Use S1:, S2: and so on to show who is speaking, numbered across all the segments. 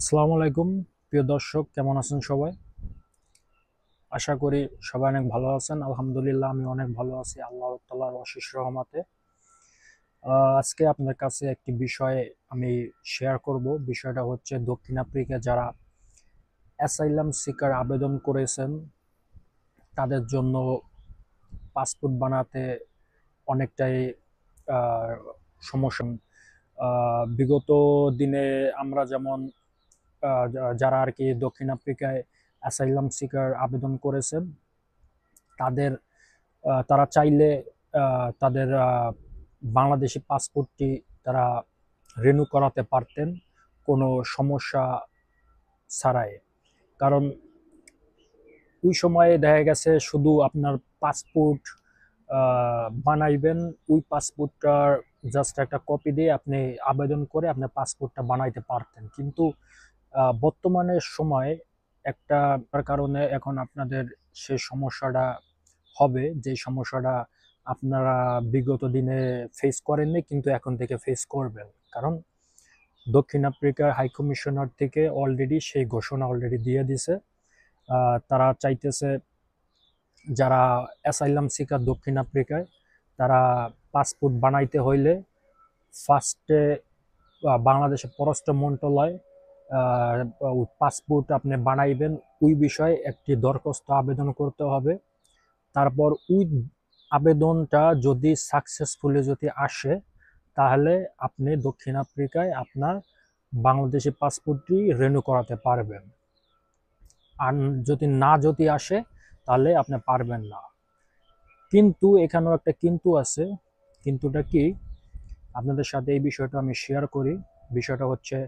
S1: আসসালামু আলাইকুম প্রিয় দর্শক, কেমন আছেন সবাই? আশা করি সবাই অনেক ভালো আছেন। আলহামদুলিল্লাহ, আমি অনেক ভালো আছি আল্লাহ তাআলার অশেষ রহমতে। আজকে আপনার কাছে একটি বিষয় আমি শেয়ার করব। বিষয়টা হচ্ছে দক্ষিণ আফ্রিকা যারা অ্যাসাইলাম সিকার আবেদন করেছেন তাদের জন্য পাসপোর্ট বানাতে অনেকটাই আহ, সমস্যা। বিগত দিনে আমরা যেমন যারা আর কি দক্ষিণ আফ্রিকায় অ্যাসাইলাম সিকার আবেদন করেছেন তাদের তারা চাইলে তাদের বাংলাদেশি পাসপোর্টটি তারা রিনিউ করাতে পারতেন কোনো সমস্যা ছাড়াই। কারণ ওই সময়ে দেখা গেছে শুধু আপনার পাসপোর্ট বানাইবেন, ওই পাসপোর্টটার জাস্ট একটা কপি দিয়ে আপনি আবেদন করে আপনার পাসপোর্টটা বানাইতে পারতেন। কিন্তু বর্তমানের সময় একটা কারণে এখন আপনাদের সেই সমস্যাটা হবে, যে সমস্যাটা আপনারা বিগত দিনে ফেস করেননি কিন্তু এখন থেকে ফেস করবেন। কারণ দক্ষিণ আফ্রিকার হাই কমিশনার থেকে অলরেডি সেই ঘোষণা অলরেডি দিয়ে দিছে। তারা চাইতেছে যারা অ্যাসাইলাম সিকার দক্ষিণ আফ্রিকায় তারা পাসপোর্ট বানাইতে হইলে ফার্স্টে বাংলাদেশের পররাষ্ট্র মন্ত্রণালয় পাসপোর্ট আপনি বানাইবেন ওই বিষয়ে একটি দরখাস্ত আবেদন করতে হবে। তারপর ওই আবেদনটা যদি সাকসেসফুলি যদি আসে তাহলে আপনি দক্ষিণ আফ্রিকায় আপনার বাংলাদেশি পাসপোর্টটি রিনিউ করাতে পারবেন। আর যদি আসে তাহলে আপনি পারবেন না। কিন্তু এখানেও একটা কিন্তু আছে। কিন্তুটা কি, আপনাদের সাথে এই বিষয়টা আমি শেয়ার করি। বিষয়টা হচ্ছে,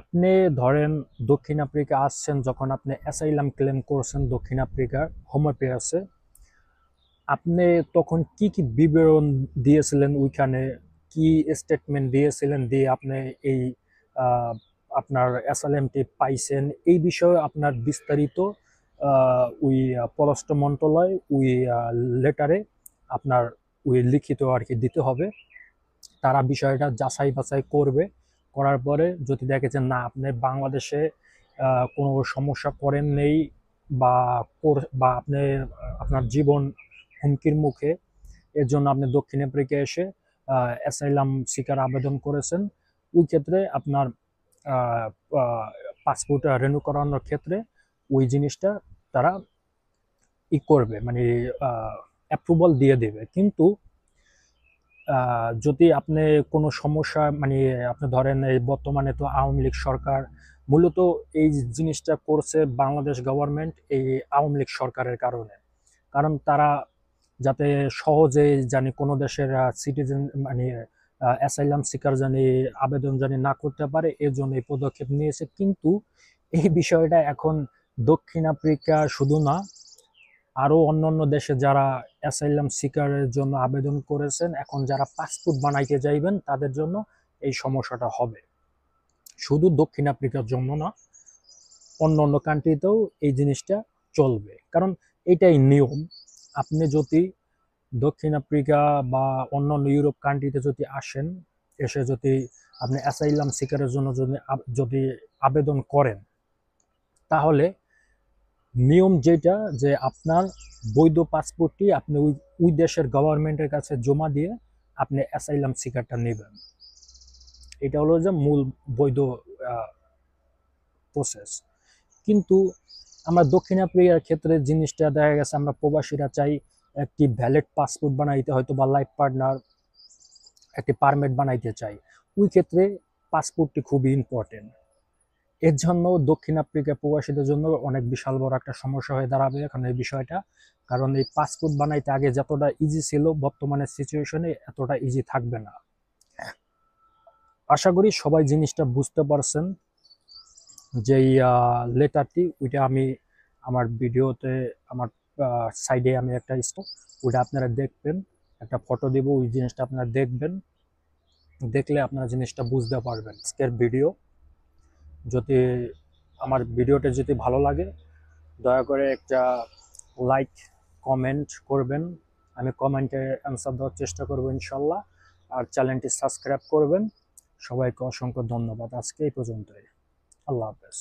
S1: আপনি ধরেন দক্ষিণ আফ্রিকা আসছেন, যখন আপনি অ্যাসাইলাম ক্লেম করছেন দক্ষিণ আফ্রিকার হোম অ্যাফেয়ার্সে, আপনি তখন কি কি বিবরণ দিয়েছিলেন ওইখানে, কি স্টেটমেন্ট দিয়েছিলেন, দিয়ে আপনি এই আহ, আপনার অ্যাসাইলামটি পাইছেন, এই বিষয়ে আপনার বিস্তারিত ওই পররাষ্ট্র মন্ত্রণালয় ওই লেটারে আপনার ওই লিখিত আর কি দিতে হবে। তারা বিষয়টা যাচাই বাছাই করবে। করার পরে যদি দেখে যে না, আপনি বাংলাদেশে কোনো সমস্যা করেন নেই বা বা আপনি আপনার জীবন হুমকির মুখে, এর জন্য আপনি দক্ষিণ আফ্রিকা এসে অ্যাসাইলাম সিকার আবেদন করেছেন, ওই ক্ষেত্রে আপনার পাসপোর্ট রিনিউ করানোর ক্ষেত্রে ওই জিনিসটা তারা করবে, মানে অ্যাপ্রুভাল দিয়ে দেবে। কিন্তু যদি আপনি কোনো সমস্যা, মানে আপনি ধরেন এই বর্তমানে তো আওয়ামী লীগ সরকার মূলত এই জিনিসটা করছে, বাংলাদেশ গভর্নমেন্ট এই আওয়ামী লীগ সরকারের কারণে। কারণ তারা যাতে সহজে জানি কোনো দেশের সিটিজেন, মানে অ্যাসাইলাম সিকার জানি আবেদন জানি না করতে পারে, এর জন্য এই পদক্ষেপ নিয়েছে। কিন্তু এই বিষয়টা এখন দক্ষিণ আফ্রিকা শুধু না, আরো অন্যান্য দেশে যারা অ্যাসাইলাম সিকারের জন্য আবেদন করেছেন, এখন যারা পাসপোর্ট বানাইতে যাইবেন তাদের জন্য এই সমস্যাটা হবে। শুধু দক্ষিণ আফ্রিকার জন্য না, অন্য অন্য কান্ট্রিতেও এই জিনিসটা চলবে। কারণ এটাই নিয়ম। আপনি যদি দক্ষিণ আফ্রিকা বা অন্যান্য ইউরোপ কান্ট্রিতে যদি আসেন, এসে যদি আপনি অ্যাসাইলাম সিকারের জন্য যদি আবেদন করেন, তাহলে নিয়ম যেটা, যে আপনার বৈধ পাসপোর্টটি আপনি ওই ওই দেশের গভর্নমেন্টের কাছে জমা দিয়ে আপনি অ্যাসাইলাম সিকারটা নেবেন। এটা হলো যে মূল বৈধ প্রসেস। কিন্তু আমরা দক্ষিণ আফ্রিকার ক্ষেত্রে জিনিসটা দেখা গেছে, আমরা প্রবাসীরা চাই একটি ভ্যালিড পাসপোর্ট বানাইতে, হয়তো বা লাইফ পার্টনার একটি পারমিট বানাইতে চাই। ওই ক্ষেত্রে পাসপোর্টটি খুবই ইম্পর্টেন্ট। এর জন্য দক্ষিণ আফ্রিকা প্রবাসীদের জন্য অনেক বিশাল বড় একটা সমস্যা হয়ে দাঁড়াবে এখন এই বিষয়টা। কারণ এই পাসপোর্ট বানাইতে আগে যতটা ইজি ছিল, বর্তমানে সিচুয়েশনে এতটা ইজি থাকবে না। আশা করি সবাই জিনিসটা বুঝতে পারছেন। যেই লেটারটি, ওইটা আমি আমার ভিডিওতে, আমার সাইডে আমি একটা ওইটা আপনারা দেখবেন, একটা ফটো দেব, ওই জিনিসটা আপনারা দেখবেন। দেখলে আপনারা জিনিসটা বুঝতে পারবেন। আজকের ভিডিও, যদি আমার ভিডিওটা যদি ভালো লাগে, দয়া করে একটা লাইক কমেন্ট করবেন। আমি কমেন্টে অ্যান্সার দেওয়ার চেষ্টা করবো ইনশাল্লাহ। আর চ্যানেলটি সাবস্ক্রাইব করবেন। সবাইকে অসংখ্য ধন্যবাদ। আজকে এই পর্যন্তই। আল্লাহ হাফেজ।